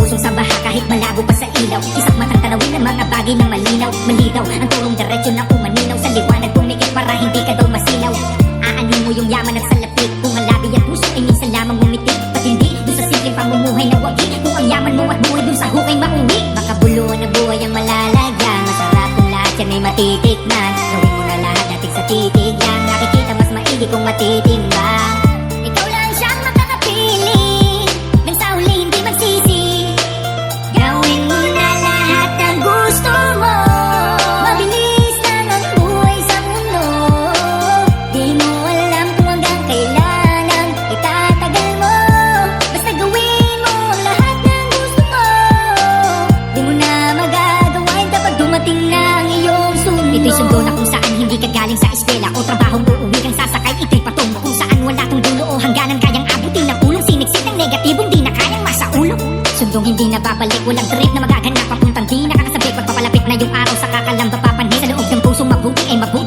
pusong sa baha kahit malabo pa sa ilaw. Isang matang tanawin ang mga bagay na malinaw. Malinaw ang turong diretsyo na umaninaw. Sa liwanag pumikit para hindi ka daw masilaw. Aanin mo yung yaman at salapit. Kung ang labi at puso ay minsan lamang umiti. Ba't hindi dun sa simpleng pamumuhay na wagi? Kung ang yaman mo at buhay dun sa hukay mauwi. Makabuluhan na buhay ang malalagyan. Masarap kung lahat yan ay matitikman. Gawin mo na lahat natin sa titig lang. Nakikita mas maigi kung matitimbang. Ikaw lang siyang makakapili. Nang sa huli hindi magsisi. Gawin mo na lahat ng gusto mo. Mabilis lang ang buhay sa mundo. Di mo alam kung hanggang kailan ang itatagal mo. Basta gawin mo ang lahat ng gusto mo. Di mo na magagawa yun kapag dumating na ang iyong sundo. Ito'y sundo na kung saan hindi ka galing sa eskwela o trabahong uuwi kang sasakay. Ito'y patungo kung saan wala tong dulo o hangganan kayang abutin ng ulong. Siniksik ng negatibong di na kayang masaulo. Sundong hindi na babalik, walang trip na magaganap. Papuntang di nakakasabik, pagpapalapit na yung araw sa kakalamba papanhin. Sa loob ng pusong mabuti ay mabuti.